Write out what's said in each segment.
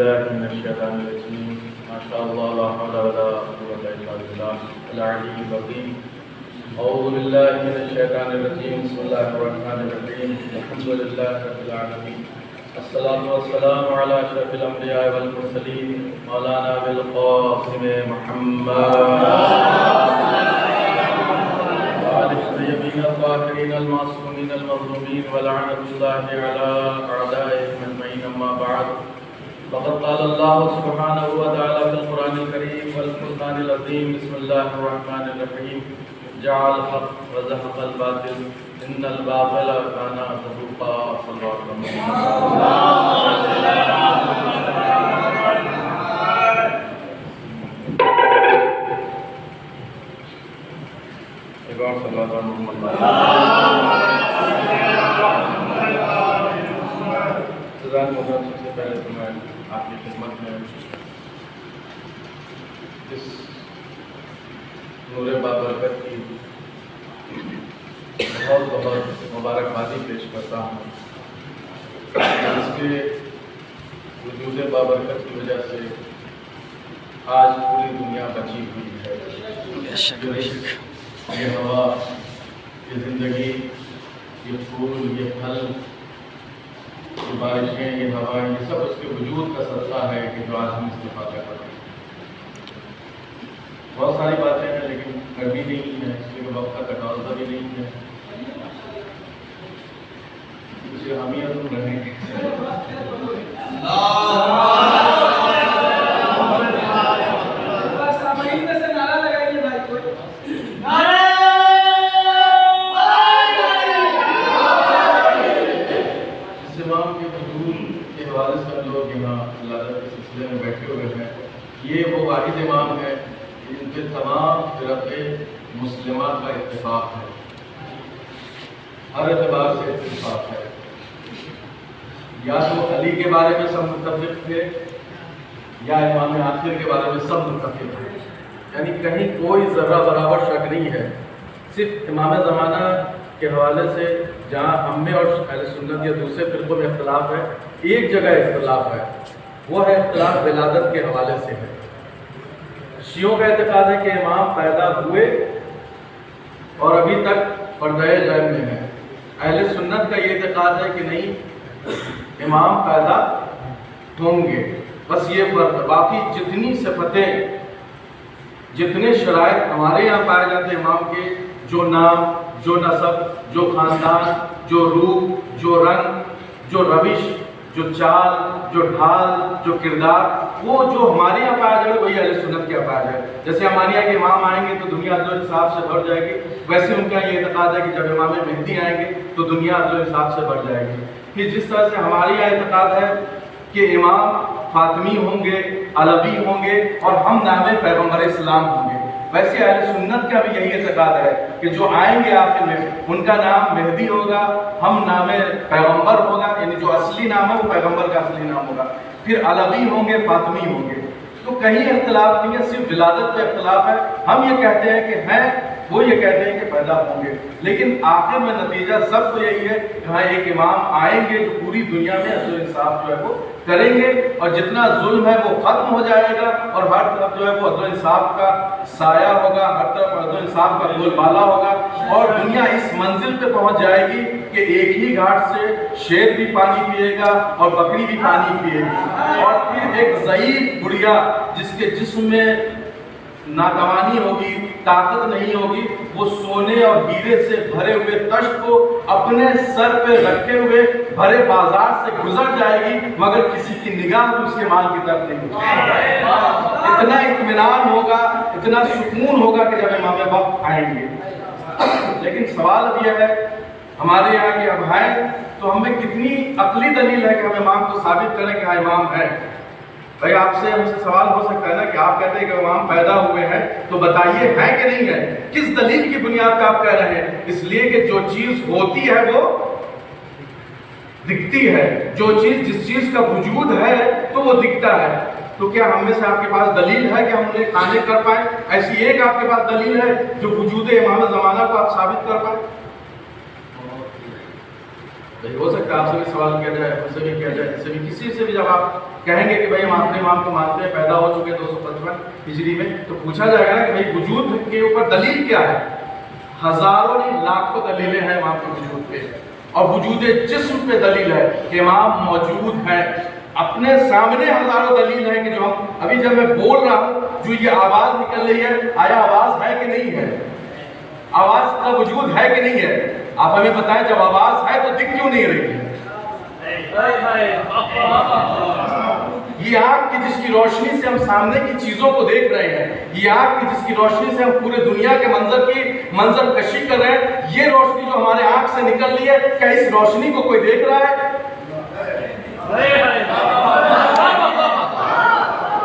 من الشيطان الرجيم ما شاء الله لا حول ولا قوة إلا بالله العلي العظيم أعوذ بالله من الشيطان الرجيم بسم الله الرحمن الرحيم الحمد لله رب العالمين الصلاة والسلام على أشرف الأنبياء والمرسلين مولانا أبي القاسم محمد وآل الطيبين الطاهرين المعصومين المظلومين ولعنة الله على أعدائهم أجمعين أما بعد فقد قال الله سبحانه وتعالى في القرآن الكريم والفرقان العظيم بسم الله الرحمن الرحيم جعل الحق وزهق الباطل إن الباطل كان زهوقا صلى الله عليه وسلم سب سے پہلے تو میں آپ کی خدمت میں اس نور بابرکت کی بہت بہت مبارکبادی پیش کرتا ہوں۔ اس کے وجود بابرکت کی وجہ سے آج پوری دنیا بچی ہوئی ہے۔ یہ ہوا، یہ زندگی، یہ پھول، یہ پھل، یہ بارشیں، یہ ہوائیں، یہ سب اس کے وجود کا صدقہ ہے کہ جو آج ہم استفادہ کر رہے ہیں۔ بہت ساری باتیں ہیں لیکن گرمی نہیں ہے، اس لیے وقت کا تقاضا بھی نہیں ہے، اسے حمیت رہیں گے۔ یہ وہ واحد امام ہے جن کے تمام فرق مسلمات کا اتفاق ہے، ہر اعتبار سے اتفاق ہے۔ یا تو علی کے بارے میں سب متفق تھے یا امام آخر کے بارے میں سب متفق تھے، یعنی کہیں کوئی ذرہ برابر شک نہیں ہے۔ صرف امام زمانہ کے حوالے سے جہاں ہم میں اور اہل سنت یا دوسرے فرقوں میں اختلاف ہے، ایک جگہ اختلاف ہے، وہ ہے اختلاف ولادت کے حوالے سے ہے۔ شیعوں کا اعتقاد ہے کہ امام پیدا ہوئے اور ابھی تک پردہ جیب میں ہے۔ اہل سنت کا یہ اعتقاد ہے کہ نہیں، امام پیدا ہوں گے، بس یہ فرق۔ باقی جتنی صفتیں، جتنے شرائط ہمارے یہاں پائے جاتے ہیں امام کے، جو نام، جو نسب، جو خاندان، جو روح، جو رنگ، جو روش، جو چال، جو ڈھال، جو کردار، وہ جو ہمارے یہاں پایا جائے وہی اہل سنت کے یہاں پایا جائے۔ جیسے ہمارے یہاں کے امام آئیں گے تو دنیا عدل و انصاف سے بھر جائے گی، ویسے ان کا یہ اعتقاد ہے کہ جب امام مہدی آئیں گے تو دنیا عدل و انصاف سے بھر جائے گی۔ پھر جس طرح سے ہمارے یہاں اعتقاد ہے کہ امام فاطمی ہوں گے، علوی ہوں گے اور ہم نام پیغمبر اسلام ہوں گے، ویسے اہل سنت کا بھی یہی اعتقاد ہے کہ جو آئیں گے آخر میں ان کا نام مہدی ہوگا، ہم نام پیغمبر ہوگا، یعنی جو اصلی نام ہے وہ پیغمبر کا اصلی نام ہوگا، پھر علوی ہوں گے، فاطمی ہوں گے۔ تو کہیں اختلاف نہیں ہے، صرف ولادت پہ اختلاف ہے۔ ہم یہ کہتے ہیں کہ ہیں، وہ یہ کہتے ہیں کہ پیدا ہوں گے، لیکن آخر میں نتیجہ سب کو یہی ہے کہ ہاں ایک امام آئیں گے جو پوری دنیا میں عدل و انصاف جو ہے وہ کریں گے، اور جتنا ظلم ہے وہ ختم ہو جائے گا، اور ہر طرف جو ہے وہ عدل و انصاف کا سایہ ہوگا، ہر طرف عدل و انصاف کا بول بالا ہوگا، اور دنیا اس منزل پہ پہنچ جائے گی کہ ایک ہی گھاٹ سے شیر بھی پانی پیے گا اور بکری بھی پانی پیے گی، اور پھر ایک ضعیف گڑیا جس کے جسم میں ناتوانی ہوگی، طاقت نہیں ہوگی، وہ سونے اور ہیرے سے بھرے ہوئے تشت کو اپنے سر پہ رکھے ہوئے بھرے بازار سے گزر جائے گی، مگر کسی کی نگاہ بھی اس کے مال کی طرف نہیں ہوگی۔ اتنا اطمینان ہوگا، اتنا سکون ہوگا کہ جب امام وقت آئیں گے۔ لیکن سوال اب یہ ہے ہمارے یہاں کہ اب ہیں تو ہمیں کتنی عقلی دلیل ہے کہ ہم امام کو ثابت کریں کہ ہاں امام ہے؟ بھائی آپ سے ہم سے سوال ہو سکتا ہے نا کہ آپ کہتے ہیں کہ امام پیدا ہوئے ہیں تو بتائیے ہیں کہ نہیں ہے؟ کس دلیل کی بنیاد پہ آپ کہہ رہے ہیں؟ اس لیے کہ جو چیز ہوتی ہے وہ دکھتی ہے، جو چیز جس چیز کا وجود ہے تو وہ دکھتا ہے۔ تو کیا ہم میں سے آپ کے پاس دلیل ہے کہ ہم انہیں کھانے کر پائیں؟ ایسی ایک آپ کے پاس دلیل ہے جو وجود امام زمانہ کو آپ ثابت کر پائیں؟ ہو سکتا ہے آپ سے بھی سوال کیا جائے، ہم سے بھی کیا جائے، جس سے بھی کسی سے بھی جب آپ کہیں گے کہ بھائی ہم اپنے امام کو مانتے ہیں، پیدا ہو چکے 255 ہجری میں، تو پوچھا جائے گا نا کہ بھائی وجود کے اوپر دلیل کیا ہے؟ ہزاروں نہیں لاکھوں دلیلیں ہیں امام کے وجود پہ، اور وجود جسم پہ دلیل ہے کہ امام موجود ہے۔ اپنے سامنے ہزاروں دلیل ہے کہ جو ہم ابھی جب میں بول رہا ہوں جو یہ آواز نکل رہی ہے، آیا آواز ہے کہ نہیں ہے؟ آواز کا وجود ہے کہ نہیں ہے؟ آپ ہمیں بتائیں جب آواز ہے تو دکھ کیوں نہیں رہی ہے؟ یہ آنکھ کی جس کی روشنی سے ہم سامنے کی چیزوں کو دیکھ رہے ہیں، یہ آنکھ کی جس کی روشنی سے ہم پورے دنیا کے منظر کشی کر رہے ہیں، یہ روشنی جو ہمارے آنکھ سے نکل رہی ہے، کیا اس روشنی کو کوئی دیکھ رہا ہے؟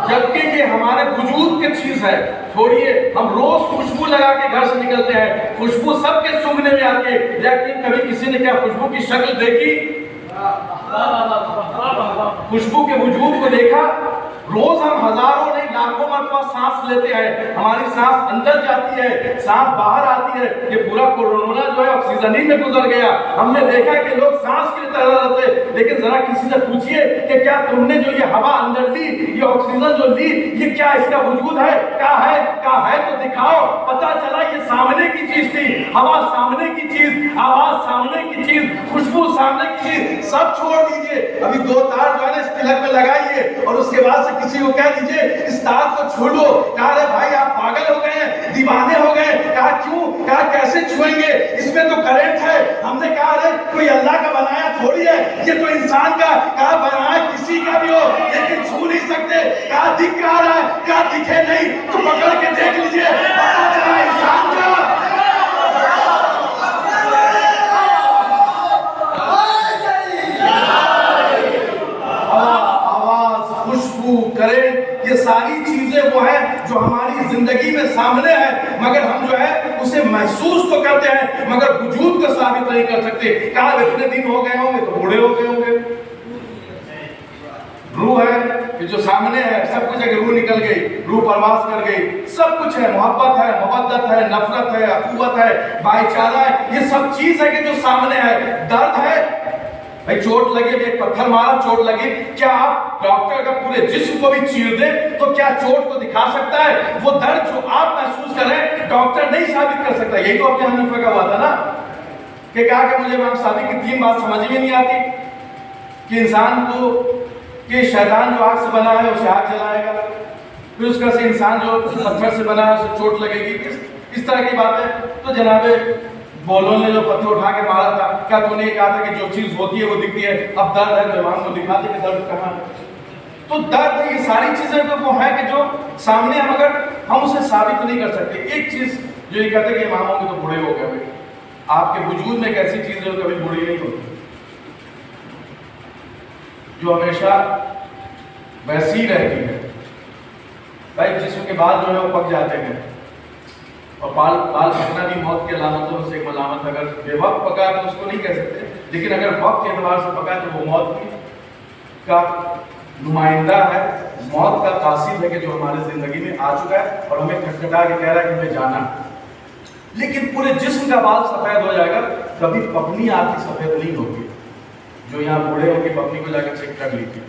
جبکہ یہ ہمارے وجود کی چیز ہے۔ چھوڑیے، ہم روز خوشبو لگا کے گھر سے نکلتے ہیں، خوشبو سب کے سونگھنے میں آتی ہے، لیکن کبھی کسی نے کیا خوشبو کی شکل دیکھی؟ خوشبو کے وجود کو دیکھا؟ روز ہم ہزاروں نہیں لاکھوں مرتبہ سانس لیتے ہیں، ہماری سانس اندر جاتی ہے، سانس باہر آتی ہے۔ یہ پورا کورونا جو ہے آکسیجن ہی میں گزر گیا۔ ہم نے دیکھا کہ لوگ سانس کی طرح رہتے، لیکن ذرا کسی سے پوچھئے کہ کیا تم نے جو یہ ہوا اندر لی، یہ آکسیجن جو لی، یہ کیا اس کا وجود ہے؟ کیا ہے تو دکھاؤ۔ پتہ چلا یہ سامنے کی چیز تھی، ہوا سامنے کی چیز، آواز سامنے کی چیز، خوشبو سامنے کی چیز، سب چھوڑ دیجئے۔ ابھی 2 تار جو ہے نا اس تلک میں لگائیے، اور اس کے بعد سے کسی کو کہہ دیجئے اس تار کو چھو لو۔ کہا رہے بھائی آپ پاگل ہو گئے ہیں، دیوانے ہو گئے۔ کہا کیوں؟ کہا کیسے چھوئیں گے، اس میں تو کرنٹ ہے۔ ہم نے کہا رہے کوئی اللہ کا بنایا تھوڑی ہے، یہ تو انسان کا، کہا بنایا کسی کا بھی ہو لیکن چھو نہیں سکتے۔ کہا دکھ کہا رہا ہے، کہا دکھے نہیں تو پکڑ کے دیکھ لیجئے، پتہ چلا انسان کا۔ کرنٹ، یہ ساری چیزیں وہ ہیں جو ہماری زندگی میں سامنے ہیں، مگر ہم جو ہے اسے محسوس تو کرتے ہیں مگر وجود کو ثابت نہیں کر سکتے۔ کہا اتنے دن ہو گئے ہوں گے تو بوڑھے ہو گئے ہوں گے۔ روح ہے کہ جو سامنے ہے، سب کچھ ہے کہ روح نکل گئی، روح پرواز کر گئی، سب کچھ ہے، محبت ہے، مودت ہے، نفرت ہے، اخوت ہے، بھائی چارہ ہے، یہ سب چیز ہے کہ جو سامنے ہے۔ درد ہے، بھائی چوٹ لگے، ایک پتھر مارا چوٹ لگی، کیا آپ ڈاکٹر کا پورے جسم کو بھی چیر دیں تو کیا چوٹ کو دکھا سکتا ہے؟ وہ درد جو آپ محسوس کر رہے ہیں ڈاکٹر نہیں ثابت کر سکتا۔ یہی تو ابو حنیفہ کا ہوا تھا نا کہ کہا کہ مجھے امام صادق کی 3 بات سمجھ میں نہیں آتی کہ انسان کو کہ شیطان جو آگ سے بنا ہے اسے آگ جلائے گا، پھر اس کا سے انسان جو پتھر سے بنا ہے اسے چوٹ لگے گی، اس طرح کی باتیں۔ تو جناب بولوں نے جو پتھر اٹھا کے مارا تھا، کیا تو نے یہ کہا تھا کہ جو چیز ہوتی ہے وہ دکھتی ہے؟ اب درد ہے تو امام کو دکھا دے کہ درد کہاں ہے۔ تو درد، یہ ساری چیزیں تو وہ ہیں کہ جو سامنے ہم اگر ہم اسے ثابت نہیں کر سکتے۔ ایک چیز جو یہ کہتے ہیں کہ امام ہوں گے تو بوڑھے ہو گئے، آپ کے وجود میں ایک ایسی چیز ہے جو کبھی بوڑھی نہیں ہوتی، جو ہمیشہ ویسی ہی رہتی ہے۔ بھائی جسم کے بال جو ہے وہ پک جاتے ہیں، اور بال پکنا بھی موت کی علامتوں میں سے ایک علامت ہے۔ اگر بے وقت پکا تو اس کو نہیں کہہ سکتے، لیکن اگر وقت کے اعتبار سے پکا تو وہ موت کا نمائندہ ہے، موت کا قاصد ہے کہ جو ہمارے زندگی میں آ چکا ہے اور ہمیں کھٹکھٹا کے کہہ رہا ہے کہ ہمیں جانا ہے۔ لیکن پورے جسم کا بال سفید ہو جائے گا، کبھی پپنی آپ کی سفید نہیں ہوگی۔ جو یہاں بوڑھے ہوں گے پپنی کو جا کے چیک کر لیجیے،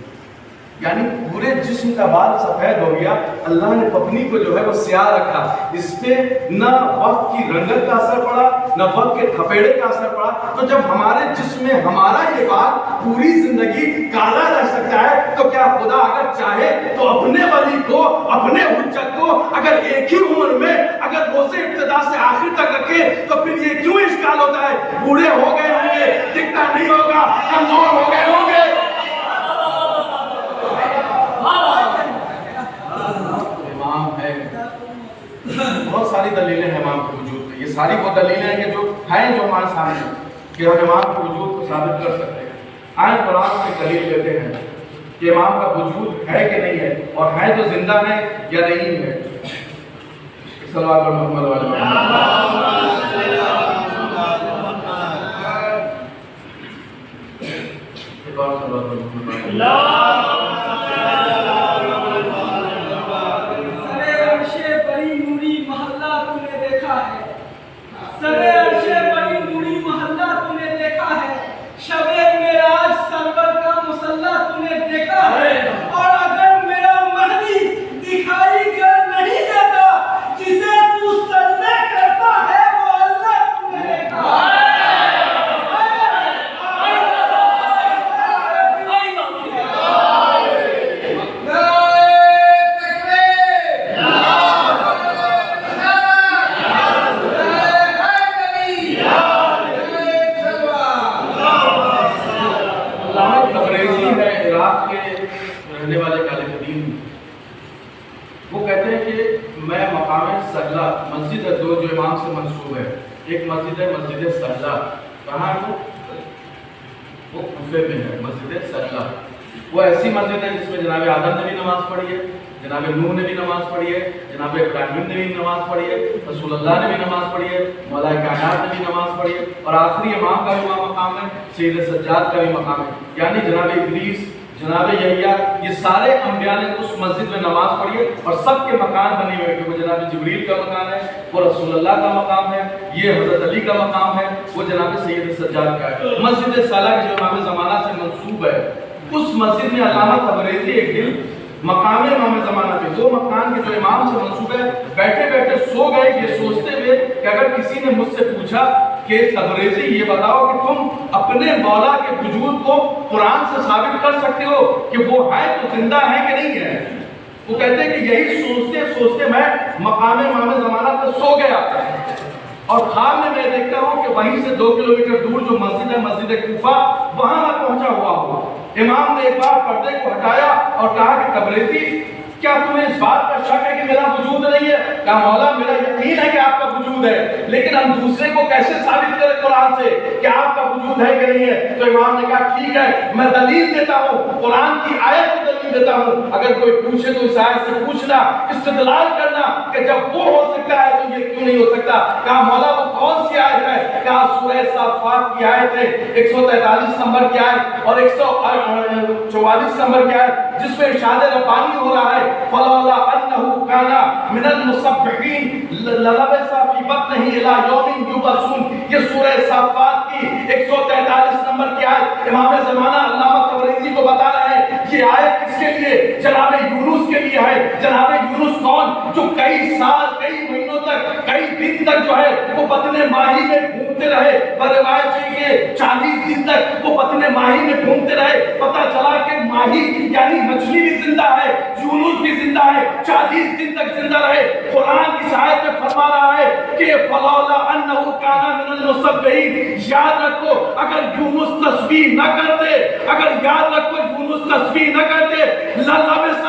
یعنی پورے جسم کا بال سفید ہو گیا، اللہ نے پپنی کو جو ہے وہ سیاہ رکھا۔ اس پہ نہ وقت کی رنگت کا اثر پڑا، نہ وقت کے تھپیڑے کا اثر پڑا۔ تو جب ہمارے جسم میں ہمارا یہ بال پوری زندگی کالا رہ سکتا ہے، تو کیا خدا اگر چاہے تو اپنے ولی کو، اپنے حجت کو اگر ایک ہی عمر میں اگر روزے ابتدا سے آخر تک رکھے تو پھر یہ کیوں اشکال ہوتا ہے؟ بوڑھے ہو گئے ہوں گے، دکھتا نہیں ہوگا، کمزور ہو گئے ہوں گے۔ بہت ساری دلیلیں ہیں امام کے وجود پہ، یہ ساری وہ دلیلیں ہیں کہ جو ہیں جو ہمارے سامنے کہ ہم امام کے وجود کو ثابت کر سکتے ہیں۔ آئیں قرآن سے دلیل لیتے ہیں کہ امام کا وجود ہے کہ نہیں ہے، اور ہے تو زندہ ہے یا نہیں ہے۔ صلوات پر محمد والے سرے عرش بڑی نوری محلہ تو نے دیکھا ہے، شب معراج سرور کا مصلی تو نے دیکھا ہے، اور اگر میرا مہدی دکھائی کر نہیں دیتا، جسے تو سجدے کرتا ہے وہ اللہ تو نے دیکھا ہے۔ رہنے والے کالے قدیم، وہ کہتے ہیں کہ میں مقام سجلہ، مسجد ہے دو جو امام سے منسوب ہے، ایک مسجد ہے مسجد سجلہ، کہاں ہے وہ کوفے میں ہے مسجد سجلہ۔ وہ ایسی مسجد ہے جس میں جناب آدم نے بھی نماز پڑھی ہے، جناب نوح نے بھی نماز پڑھی ہے، جناب ابراہیم نے بھی نماز پڑھی ہے، رسول اللہ نے بھی نماز پڑھی ہے، مولا کائنات نے بھی نماز پڑھی ہے، اور آخری امام کا بھی مقام ہے، سید سجاد کا بھی مقام ہے، یعنی جناب ادریس، جناب یحییٰ، یہ سارے انبیاء نے اس مسجد میں نماز پڑھی ہے، اور سب کے مکان بنے ہوئے کہ وہ جناب جبریل کا مکان ہے، وہ رسول اللہ کا مقام ہے، یہ حضرت علی کا مقام ہے، وہ جناب سید سجاد کا ہے۔ مسجد صالح جو امام زمانہ سے منسوب ہے، اس مسجد میں علامہ تبریزی ایک دن مقام امام زمانہ پہ، وہ مکان کے جو امام سے منسوب ہے، بیٹھے بیٹھے سو گئے یہ سوچتے ہوئے کہ اگر کسی نے مجھ سے پوچھا کہ تبریزی یہ بتاؤ کہ تم اپنے مولا کے وجود کو قرآن سے ثابت کر سکتے ہو کہ وہ ہے تو زندہ ہے کہ نہیں ہے؟ وہ کہتے ہیں کہ یہی سوچتے سوچتے میں مقام امام زمانہ پہ سو گیا، اور خواب میں دیکھتا ہوں کہ وہیں سے 2 کلومیٹر دور جو مسجد ہے مسجد کوفہ، وہاں میں پہنچا ہوا ہوں۔ امام نے ایک بار پردے کو ہٹایا اور کہا کہ تبریزی کیا تمہیں اس بات پر شک ہے کہ میرا وجود نہیں ہے؟ کہا مولا میرا یقین ہے کہ آپ کا وجود ہے، لیکن ہم دوسرے کو کیسے ثابت کریں قرآن سے کہ آپ کا وجود ہے کہ نہیں ہے؟ تو امام نے کہا ٹھیک ہے میں دلیل دیتا ہوں، قرآن کی آیت کی دلیل دیتا ہوں، اگر کوئی پوچھے تو اس آیت سے پوچھنا، استدلال کرنا کہ جب وہ ہو سکتا ہے تو یہ کیوں نہیں ہو سکتا؟ کہا مولا وہ کون سی آیت ہے؟ کہا سورہ صافات کی آیت ہے، 143 نمبر کی آیت اور 144 نمبر کی آیت، جس میں ارشاد ربانی ہو رہا ہے فلولا انه كان من المسبحين للبث في بطنه الى يوم يبعثون۔ یہ سورہ صافات کی 143 نمبر کی آیت امام زمانہ علامہ تبریزی کو بتا رہے ہیں۔ یہ آیت کس کے لیے؟ جناب یونس کے لیے ہے۔ جناب یونس کون؟ جو کئی سال، کئی مہینوں تک، کئی دن تک جو ہے وہ بطن ماہی میں گھومتے رہے، روایت ہے کہ 40 دن تک وہ بطن ماہی میں گھومتے رہے، پتہ چلا کہ ماہی یعنی مچھلی بھی زندہ ہے، یونس بھی زندہ ہے، 40 دن تک زندہ رہے۔ قرآن کی آیت میں فرما رہا ہے کہ فلولا انہ کان من المسبحین، یاد رکھو اگر یونس تسبیح نہ کرتے، اگر یاد رکھو یونس تسبیح نہ کرتے، للبث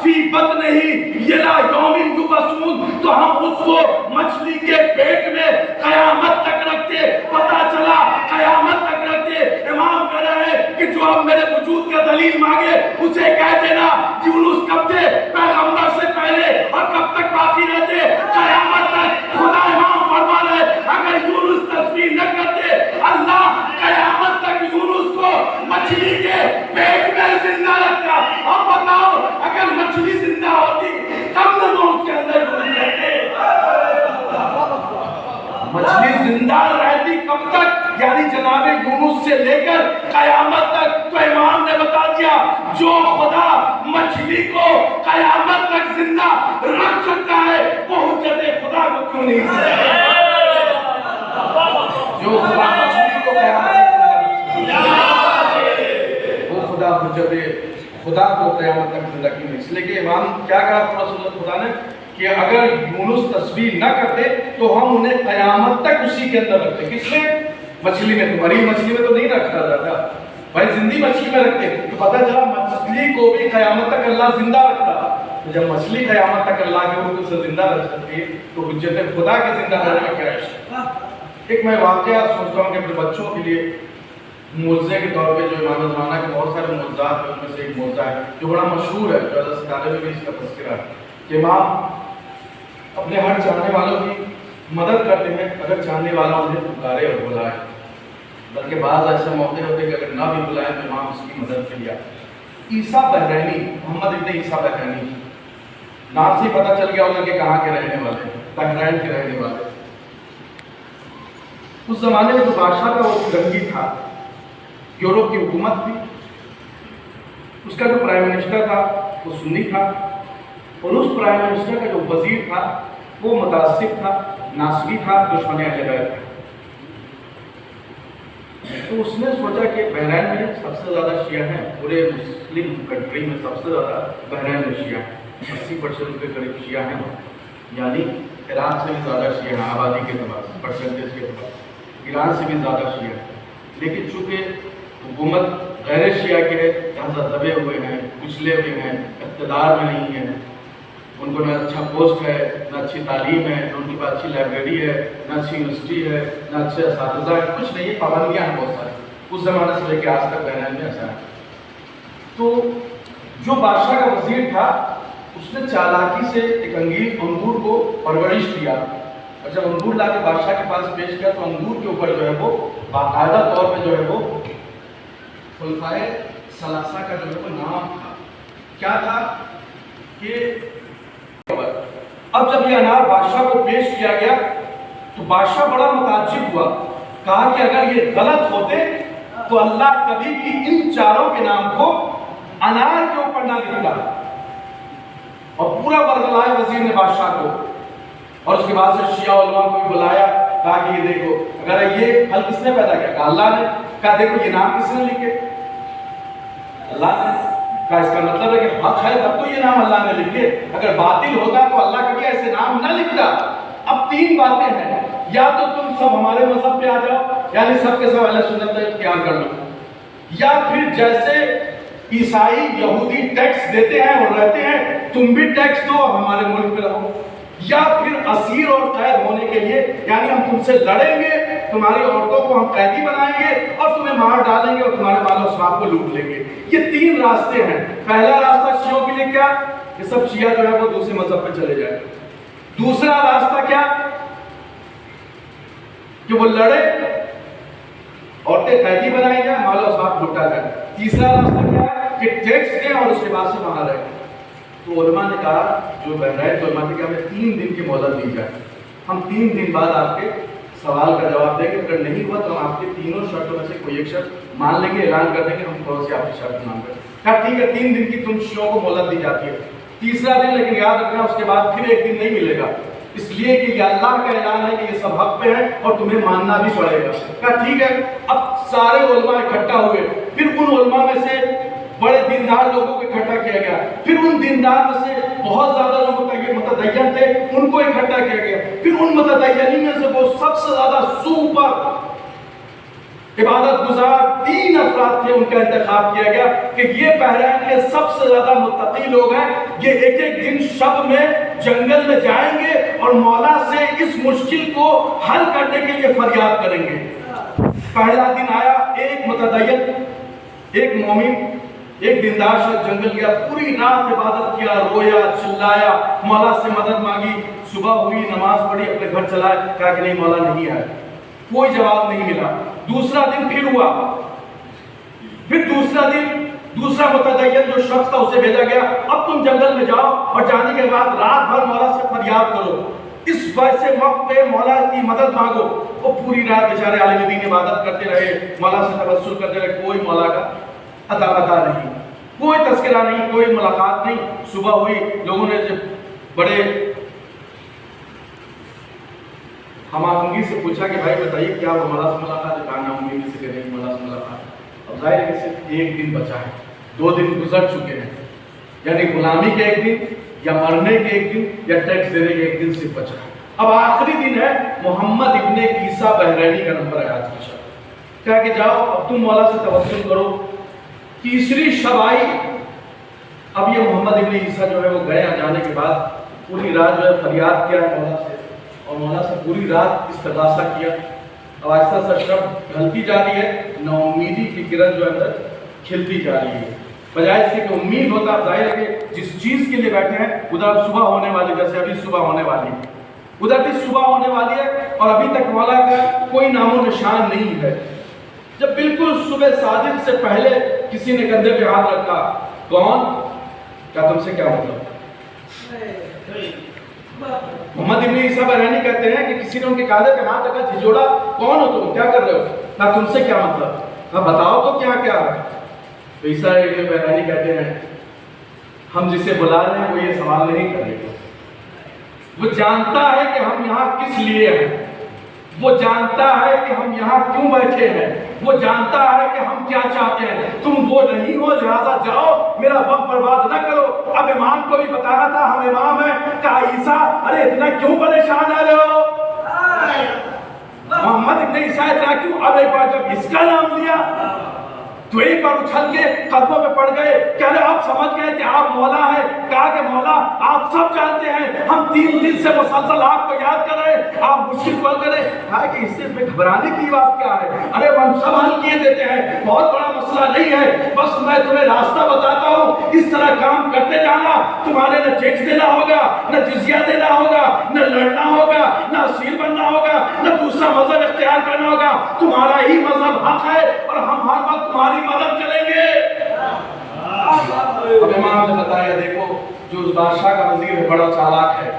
فی بطنہ الی یوم یبعثون، تو ہم اس کو مچھلی کے پیٹ میں قیامت تک رکھتے، پتہ چلا قیامت تک رکھتے۔ امام کہہ رہے ہیں کہ جو اب میرے وجود کا دلیل مانگے اسے کہہ دینا یونس کب تھے؟ پیغمبر سے پہلے، اور کب تک باقی رہتے؟ قیامت تک۔ خدا امام فرما رہے اگر یونس تسبیح نہ کرتے، اللہ قیامت تک یونس کو مچھلی کے پیٹ میں زندہ رکھتا۔ اب بتاؤ اگر مچھلی زندہ ہوتی تب نہ اس کے اندر گھس رہتے۔ مچھلی زندہ رہتی کب تک؟ یعنی جناب یونس سے لے کر قیامت تک۔ تو امام نے بتا دیا جو خدا مچھلی کو قیامت تک زندہ رکھ سکتا ہے وہ حجت خدا کو کیوں نہیں سکتا؟ جو خدا مچھلی کو قیامت تک زندہ رکھ سکتا ہے وہ خدا حجت خدا کو قیامت تک زندہ کیوں نہیں؟ اس لیے کہ امام کیا کہا رسول خدا نے کہ اگر یونس تسبیح نہ کرتے تو ہم انہیں قیامت تک اسی کے اندر رکھتے۔ کس میں؟ مچھلی میں۔ تمہاری مچھلی میں تو نہیں رکھا جاتا بھائی، زندی مچھلی میں رکھتے تو پتہ چلا مچھلی کو بھی قیامت تک اللہ زندہ رکھتا۔ تو جب مچھلی قیامت تک اللہ کے حکم سے زندہ رکھ سکتی ہے تو حجت خدا کے زندہ رہنے میں کیا ہے؟ ایک میں واقعہ سوچتا ہوں کہ اپنے بچوں کے لیے معجزے کے طور پہ جو امام زمانہ کے بہت سارے معجزات ہیں ان میں سے ایک معجزہ ہے جو بڑا مشہور ہے، جو حضرت ستارے میں بھی اس کا تذکرہ ہے کہ امام اپنے ہر چاہنے والوں کی مدد کرتے ہیں اگر چاہنے والا انہیں پکارے اور بلائے، بلکہ بعض ایسے موقع ہوتے ہیں کہ اگر نہ بھی بلائیں تو امام اس کی مدد کے لیے۔ عیسیٰ بحرینی، محمد ابن عیسیٰ بحرینی، نام سے پتہ چل گیا ہوگا کہ کہاں کے رہنے والے ہیں، بحرین کے رہنے والے۔ اس زمانے میں جو بادشاہ تھا وہ فرنگی تھا، یورپ کی حکومت تھی، اس کا جو پرائم منسٹر تھا وہ سنی تھا، اور اس پرائم منسٹر کا جو وزیر تھا وہ متعصب تھا، ناصبی تھا، دشمن اہل بیت تھا۔ تو اس نے سوچا کہ بحرین میں سب سے زیادہ شیعہ ہیں، پورے مسلم کنٹری میں سب سے زیادہ بحرین میں شیعہ ہیں، 80% کے قریب شیعہ ہیں، یعنی عراق سے بھی زیادہ شیعہ ہیں آبادی کے اعتبار سے، پرسنٹیج کے اعتبار سے ایران سے بھی زیادہ شیعہ ہیں، لیکن چونکہ حکومت غیر شیعہ کے لہذا دبے ہوئے ہیں، کچلے ہوئے ہیں، اقتدار میں نہیں ہیں، ان کو نہ اچھا پوسٹ ہے، نہ اچھی تعلیم ہے، نہ ان کے پاس اچھی لائبریری ہے، نہ اچھی یونیورسٹی ہے، نہ اچھے اساتذہ ہیں، کچھ نہیں ہے، پابندیاں ہیں بہت ساری، اس زمانے سے لے کے آج تک بحرین میں ایسا ہے۔ تو جو بادشاہ کا وزیر تھا اس نے چالاکی سے ایک انگور کو پرورش دیا، اور جب انگور لا کے بادشاہ کے پاس پیش کیا تو انگور کے اوپر جو ہے وہ باقاعدہ طور پہ جو ہے وہ خلفائے ثلاثہ کا جو ہے وہ نام تھا۔ کیا تھا کہ اب جب یہ انار بادشاہ کو پیش کیا گیا تو بادشاہ بڑا متعجب ہوا، کہا کہ اگر یہ غلط ہوتے تو اللہ کبھی بھی ان چاروں کے نام کو انار کے اوپر نہ لکھتا، اور پورا ورغلائے وزیر نے بادشاہ کو، اور اس کے بعد سے شیعہ علماء کو بھی بلایا، کہا کہ یہ دیکھو اگر یہ پھل کس نے پیدا کیا؟ کہا اللہ نے۔ کہا دیکھو یہ نام کس نے لکھے؟ اللہ نے۔ کہا اس کا مطلب ہے کہ حق ہے تب تو یہ نام اللہ نے لکھے، اگر باطل ہوتا تو اللہ کبھی ایسے نام نہ لکھتا۔ اب 3 باتیں ہیں، یا تو تم سب ہمارے مذہب پہ آ جاؤ، یعنی سب کے سب اہل سنت کا اختیار کر لو، یا پھر جیسے عیسائی یہودی ٹیکس دیتے ہیں اور رہتے ہیں تم بھی ٹیکس دو اور ہمارے ملک میں رہو، یا پھر اسیر اور قید ہونے کے لیے یعنی ہم تم سے لڑیں گے، تمہاری عورتوں کو ہم قیدی بنائیں گے اور تمہیں مار ڈالیں گے اور تمہارے مال و اسباب کو لوٹ لیں گے۔ یہ 3 راستے ہیں۔ پہلا راستہ شیعوں کے لیے کیا کہ سب شیعہ جو ہے وہ دوسرے مذہب پہ چلے جائیں۔ دوسرا راستہ کیا کہ وہ لڑے، عورتیں قیدی بنائی جائیں، مال و اسباب لوٹا جائے۔ تیسرا راستہ کیا ہے کہ ٹیکس دیں اور اس کے بعد سے وہاں رہیں۔ تو علماء نے کہا، جو بحرین تو علماء نے کہا ہمیں 3 دن کی مہلت دی جائے، ہم 3 دن بعد آپ کے سوال کا جواب دیں گے، اگر نہیں ہوا تو ہم آپ کے تینوں شرطوں میں سے کوئی ایک شرط مان لیں گے، اعلان کر دیں گے ہم تھوڑا سی آپ کی شرط مان کر۔ کہا ٹھیک ہے 3 دن کی تم شیعوں کو مہلت دی جاتی ہے، تیسرا دن لیکن یاد رکھنا اس کے بعد پھر 1 دن نہیں ملے گا، اس لیے کہ یہ اللہ کا اعلان ہے کہ یہ سب حق پہ ہے اور تمہیں ماننا بھی پڑے گا۔ کہا ٹھیک ہے۔ اب سارے علماء اکٹھا ہوئے، پھر ان علماء میں سے بڑے دیندار لوگوں کو اکٹھا کیا گیا، پھر ان دیندار میں سے بہت زیادہ لوگ متدین تھے ان کو اکٹھا کیا گیا، پھر ان متدینین میں سے وہ سب سے زیادہ سپر عبادت گزار 3 افراد تھے، ان کا انتخاب کیا گیا کہ یہ بحرین کے سب سے زیادہ متقی لوگ ہیں، یہ ایک ایک دن شب میں جنگل میں جائیں گے اور مولا سے اس مشکل کو حل کرنے کے لیے فریاد کریں گے۔ پہلا دن آیا، ایک متدین، ایک مومن، ایک دیندار شخص جنگل گیا، پوری رات عبادت کیا، رویا، چلایا، مولا سے مدد مانگی، صبح ہوئی، نماز پڑھی، اپنے گھر چلا، کہا کہ نہیں مولا نہیں آئے، کوئی جواب نہیں ملا۔ دوسرا دن پھر ہوا، پھر دوسرا دن دوسرا متدین جو شخص تھا اسے بھیجا گیا، اب تم جنگل میں جاؤ اور جانے کے بعد رات بھر مولا سے فریاد کرو، اس ویسے وقت پہ مولا کی مدد مانگو۔ وہ پوری رات بیچارے عالم دین عبادت کرتے رہے، مولا سے توسل کرتے رہے، کوئی مولا کا اتا پتا نہیں، کوئی تذکرہ نہیں، کوئی ملاقات نہیں۔ صبح ہوئی، لوگوں نے جب بڑے ہم آہنگی سے پوچھا کہ بھائی بتائیے کیا وہ مولا سے ملاقات ہے؟ کہا نا امید سے کہ نہیں مولا سے ملاقات۔ اب ظاہر ہے کہ صرف ایک دن بچا ہے، 2 دن گزر چکے ہیں، یعنی غلامی کے ایک دن یا مرنے کے ایک دن یا ٹیکس دینے کے ایک دن صرف بچا ہے۔ اب آخری دن ہے، محمد ابن عیسیٰ بحرینی کا نمبر ہے آج کا شب، کہا کہ جاؤ اب تم مولا سے توسل کرو۔ تیسری شب آئی، اب یہ محمد ابن عیسیٰ جو ہے وہ گئے، جانے کے بعد پوری رات جو ہے فریاد کیا ہے مولا سے، اور مولا سے پوری رات استغاثہ کیا۔ اب آہستہ آہستہ شب ڈھلتی جا رہی ہے، نا امیدی کی کرن جو اندر کھلتی جا رہی ہے، بجائے اس کے کہ امید ہوتا، ظاہر ہے کہ جس چیز کے لیے بیٹھے ہیں ادھر صبح ہونے والی، جیسے ابھی صبح ہونے والی ہے، ادھر بھی صبح ہونے والی ہے اور ابھی تک مولا کا کوئی نام و نشان نہیں ہے۔ جب بالکل صبح صادق سے پہلے کسی نے کندھے پہ ہاتھ رکھا، کون؟ کیا تم سے کیا مطلب؟ محمد ابن عیسیٰ بحرینی کہتے ہیں کہ کسی نے ان کے کندھے پہ ہاتھ رکھا، جھجوڑا، کون ہو تم؟ کیا کر رہے ہو؟ نہ تم سے کیا مطلب؟ نہ بتاؤ تو کیا کیا ہے؟ تو عیسیٰ ابن بحرینی کہتے ہیں ہم جسے بلا رہے ہیں وہ یہ سوال نہیں کرے گا، وہ جانتا ہے کہ ہم یہاں کس لیے ہیں، وہ جانتا ہے کہ ہم یہاں کیوں بیٹھے ہیں، وہ جانتا ہے کہ ہم کیا چاہتے ہیں۔ تم وہ نہیں ہو، لہذا جاؤ، میرا وقت برباد نہ کرو۔ اب امام کو بھی بتانا تھا ہم امام ہیں، کہا عیسیٰ ارے اتنا کیوں پریشان آ رہے ہو؟ محمد ابن عیسیٰ اتنا کیوں؟ اب ایک بار جب اس کا نام لیا تو ایک بار اچھل کے قدموں پہ پڑ گئے، کہہ رہے اب سمجھ گئے کہ آپ مولا ہیں۔ کہا کہ مولا آپ سب جانتے ہیں، ہم 3 دن سے مسلسل آپ کو یاد کر رہے ہیں، آپ مشکل کو حل کریں۔ کہا کہ اس سے گھبرانے کی بات کیا ہے؟ ارے ہم سب حل کیے دیتے ہیں، بہت بڑا مسئلہ نہیں ہے، بس میں تمہیں راستہ بتاتا ہوں، اس طرح کام کرتے جانا، تمہارے نہ ٹیکس دینا ہوگا، نہ جزیہ دینا ہوگا، نہ لڑنا ہوگا، نہ اسیر بننا ہوگا، نہ دوسرا مذہب اختیار کرنا ہوگا، تمہارا ہی مذہب حق ہے اور ہم ہر وقت تمہاری مدد کریں گے۔ اب امام نے بتایا دیکھو جو اس بادشاہ کا وزیر ہے بڑا چالاک ہے،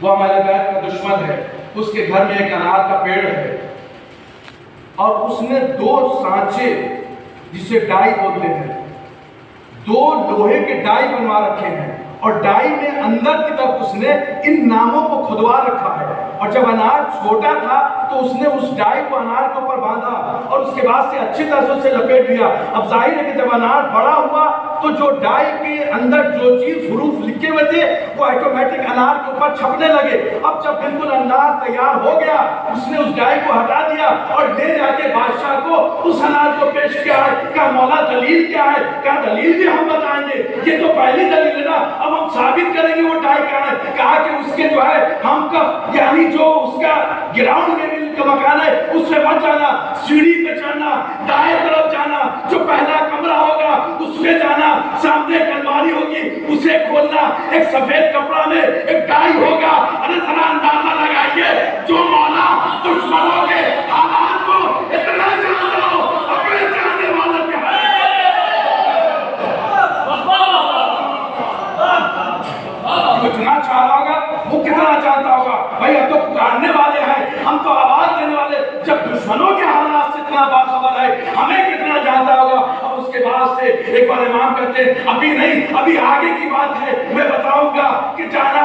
وہ ہمارے بیت کا دشمن ہے، اس کے گھر میں ایک انار کا پیڑ ہے اور اس نے 2 سانچے جسے ڈائی بولتے ہیں، 2 لوہے کے ڈائی بنوا رکھے ہیں اور ڈائی میں اندر کی طرف اس نے ان ناموں کو کھدوا رکھا ہے، اور جب انار چھوٹا تھا تو اس نے اس ڈائی کو انار کے اوپر باندھا اور اس کے بعد سے اچھی طرح سے اسے لپیٹ دیا۔ اب ظاہر ہے کہ جب انار بڑا ہوا تو جو ڈائی کے اندر جو چیز حروف لکھے ہوئے تھے وہ آٹومیٹک انار کے اوپر چھپنے لگے۔ اب جب بالکل انار تیار ہو گیا اس نے اس ڈائی کو ہٹا دیا اور لے جا کے بادشاہ کو اس انار کو پیش کیا ہے۔ کہا مولا دلیل کیا ہے؟ کہا دلیل بھی ہم بتائیں گے، یہ تو پہلی دلیل ہے نا، اب ہم ثابت کریں گے وہ ڈائی کیا ہے۔ کہا کہ اس کے جو ہے ہم کف یعنی جو اس کا گراؤنڈ لیول کا مکان ہے اس سے بچ جانا، سیڑھی پہ چڑھنا، دائیں طرف جانا، جو پہلا کمرہ ہوگا اس پہ جانا، سامنے ایک الماری ہوگی اسے کھولنا، ایک سفید کپڑا میں ایک ڈائی ہوگا۔ ارے ذرا اندازہ لگائیے جو مولا دشمنوں کے حالات کو اتنا جانتا ہو اپنے جاننے والا کیا ہے۔ اتنا چاہتا ہوگا وہ کتنا چاہتا ہوگا بھائی، اب تو پکارنے والے ہیں، ہم تو آواز دینے والے، جب دشمنوں کے حالات سے اتنا باخبر ہے ہمیں کتنا جانتا ہوگا۔ اب اس کے بعد سے ایک بار امام کہتے ہیں ابھی نہیں، ابھی آگے کی بات ہے، میں بتاؤں گا کہ جانا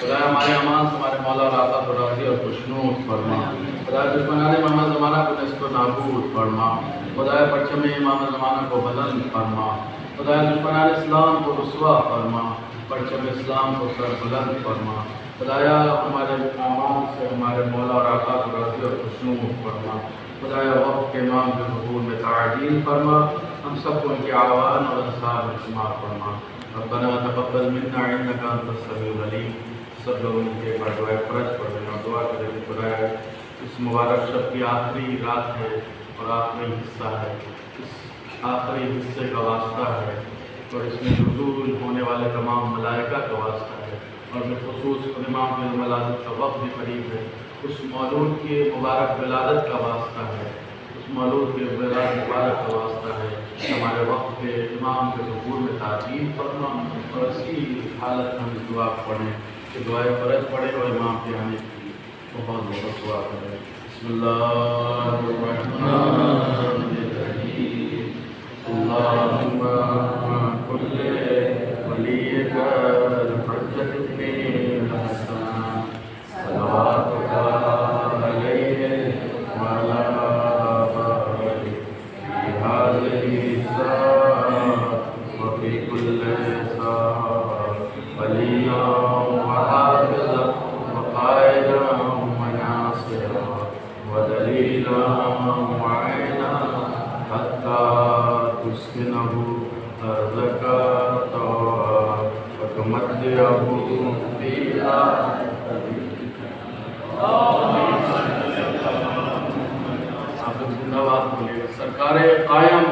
خدا ہمارے امان سے ہمارے مولا اور آقا کو راضی اور خوشنود فرما. خدا دشمنان امام زمانہ کو نصف و نابود فرما. خدا پرچم امام زمانہ کو بلند فرما. خدا دشمنان اسلام کو رسوا فرما. پرچم اسلام کو سر بلند فرما. خدایا ہمارے امان سے ہمارے مولا اور آقا کو راضی اور خوشنود فرما. خدایا وقت کے امام کے حضور میں تعدیل فرما. ہم سب کو ان کے آوان اور انصاب میں شمار فرما. ربنا تقبل منا انك انت السميع العليم. سب لوگ ان کے بعد دعائے فرض پڑھ رہے ہیں اور دعا کریں کہ خدایا اس مبارک شب کی آخری رات ہے اور آخری حصہ ہے. اس آخری حصے کا واسطہ ہے اور اس میں نزول ہونے والے تمام ملائکہ کا واسطہ ہے اور بالخصوص امام کی ولادت کا وقت بھی قریب ہے. اس مولود کی مبارک ولادت کا واسطہ ہے. اس مولود کے ولادت مبارک کا واسطہ ہے. ہمارے وقت کے امام کے ظہور میں تعظیم فرما اور اس کی حالت ہم دعا پڑھیں کہ دعائے فرض پڑھے اور امام کے آنے کی بہت بہت دعا کریں. بسم اللہ الرحمن الرحیم. اللہم کل ولیک الحجۃ ابن الحسن صلواتک علیہ وعلی آلہ فی ہذہ الساعۃ وفی کل ساعۃ ولیہ وحافظہ وقائدہ وناصرہ ودلیلہ وعینہ حتی تسکنہ ارضک طوعا وتمتعہ فیہا. آپ لوگ زندہ باد بولیے گا. سرکار قائم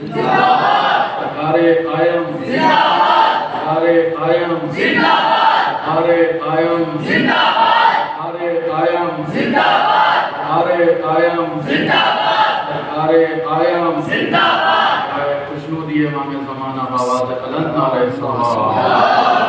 زندہ باد. سرکار قائم زندہ باد. سرکار قائم زندہ باد. سرکار قائم زندہ باد. سرکار قائم زندہ باد. سرکار قائم زندہ باد. سرکار قائم زندہ باد. خوشنودی امام زمانہ بآواز بلند نعرہ صلوات.